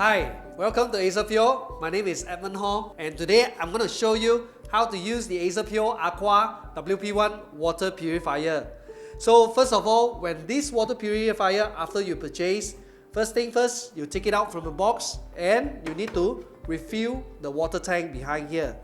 Hi, welcome to Acerpure. My name is Edmund Hall, and today I'm going to show you how to use the Acerpure Aqua WP1 water purifier. So first of all, when this water purifier, after you purchase, first thing first, you take it out from the box and you need to refill the water tank behind here.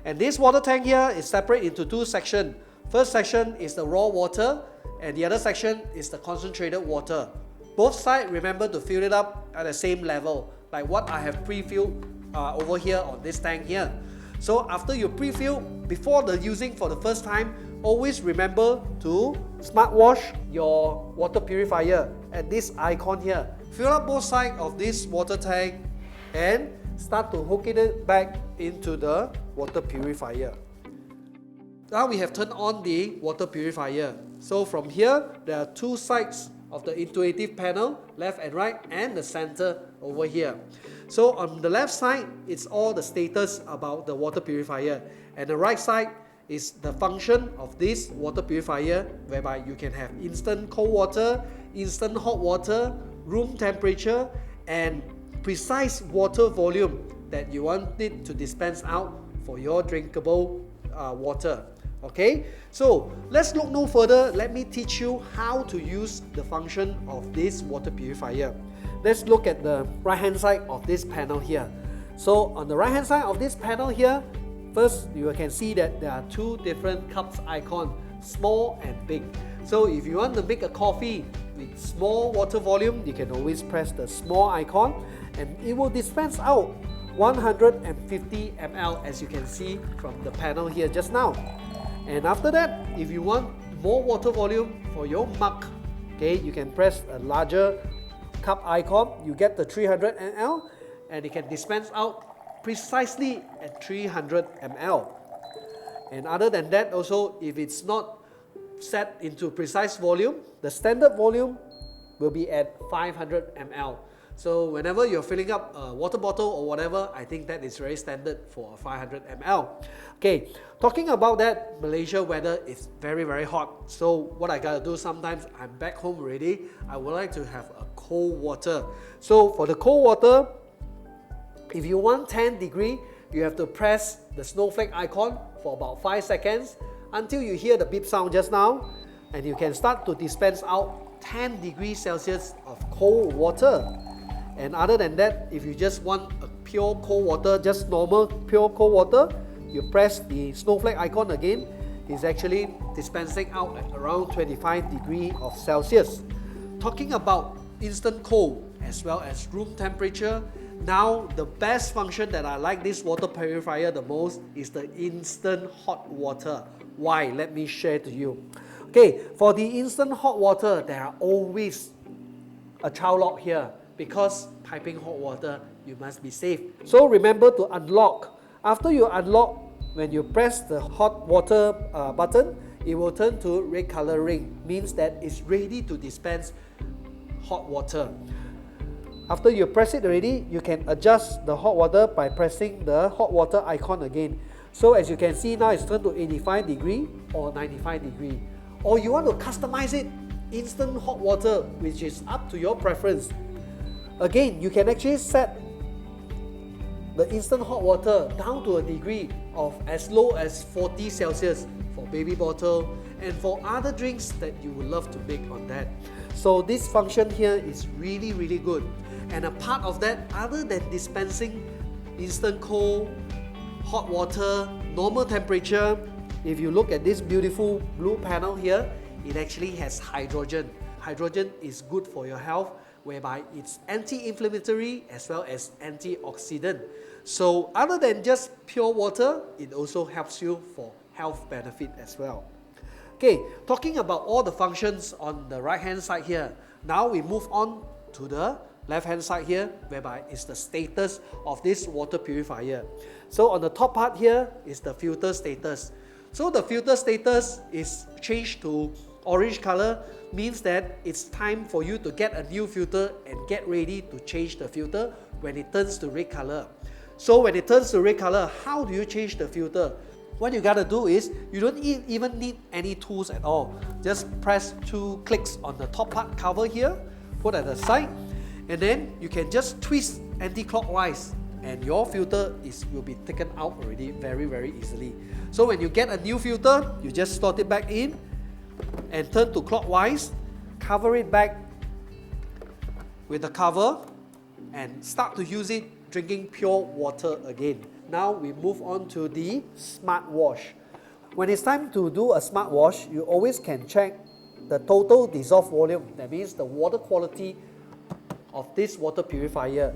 And this water tank here is separate into two sections. First section is the raw water and the other section is the concentrated water. Both sides, remember to fill it up at the same level, like what I have pre-filled over here on this tank here. So after you pre-fill, before the using for the first time, always remember to smart wash your water purifier at this icon here. Fill up both sides of this water tank and start to hook it back into the water purifier. Now we have turned on the water purifier. So from here, there are two sides of the intuitive panel, left and right, and the center over here. So on the left side, it's all the status about the water purifier, and the right side is the function of this water purifier, whereby you can have instant cold water, instant hot water, room temperature, and precise water volume that you want it to dispense out for your drinkable water. Okay, so let's look no further. Let me teach you how to use the function of this water purifier. Let's look at the right hand side of this panel here. So on the right hand side of this panel here, first you can see that there are two different cups icon, small and big. So if you want to make a coffee with small water volume, you can always press the small icon and it will dispense out 150 ml, as you can see from the panel here just now. And after that, if you want more water volume for your mug, okay, you can press a larger cup icon. You get the 300 ml and it can dispense out precisely at 300 ml. And other than that, also, if it's not set into precise volume, the standard volume will be at 500 ml. So whenever you're filling up a water bottle or whatever, I think that is very standard for 500 ml. Okay, talking about that, Malaysia weather is very hot. So what I gotta do sometimes, I'm back home already, I would like to have a cold water. So for the cold water, if you want 10 degree, you have to press the snowflake icon for about 5 seconds until you hear the beep sound just now, and you can start to dispense out 10 degrees Celsius of cold water. And other than that, if you just want a pure cold water, just normal pure cold water, you press the snowflake icon again. It's actually dispensing out at around 25 degrees of Celsius. Talking about instant cold as well as room temperature, now the best function that I like this water purifier the most is the instant hot water. Why? Let me share to you. Okay, for the instant hot water, there are always a child lock here. Because piping hot water, you must be safe. So remember to unlock. After you unlock, when you press the hot water button, it will turn to red color ring. Means that it's ready to dispense hot water. After you press it already, you can adjust the hot water by pressing the hot water icon again. So as you can see now, it's turned to 85 degree or 95 degree. Or you want to customize it, instant hot water, which is up to your preference. Again, you can actually set the instant hot water down to a degree of as low as 40 Celsius for baby bottle and for other drinks that you would love to make on that. So this function here is really good. And a part of that, other than dispensing instant cold, hot water, normal temperature, if you look at this beautiful blue panel here, it actually has hydrogen. Hydrogen is good for your health, whereby it's anti-inflammatory as well as antioxidant. So other than just pure water, it also helps you for health benefit as well. Okay, talking about all the functions on the right hand side here, now we move on to the left hand side here, whereby it's the status of this water purifier. So on the top part here is the filter status. So the filter status is changed to orange color, means that it's time for you to get a new filter and get ready to change the filter when it turns to red color. So when it turns to red color, how do you change the filter? What you gotta do is, you don't even need any tools at all. Just press 2 clicks on the top part cover here, put at the side, And then you can just twist anti-clockwise and your filter will be taken out already very easily. So when you get a new filter, you just slot it back in and turn to clockwise, cover it back with the cover and start to use it drinking pure water again. Now we move on to the smart wash. When it's time to do a smart wash, you always can check the total dissolved volume. That means the water quality of this water purifier.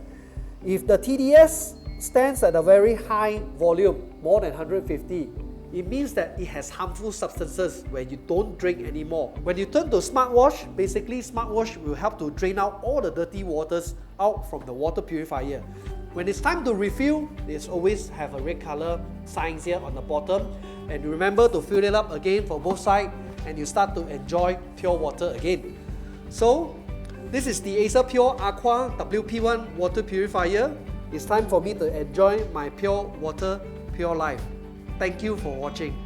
If the TDS stands at a very high volume, more than 150, it means that it has harmful substances where you don't drink anymore. When you turn to smart wash, basically smart wash will help to drain out all the dirty waters out from the water purifier. When it's time to refill, it's always have a red color signs here on the bottom, and remember to fill it up again for both sides and you start to enjoy pure water again. So this is the Acerpure Aqua WP1 water purifier. It's time for me to enjoy my pure water, pure life. Thank you for watching.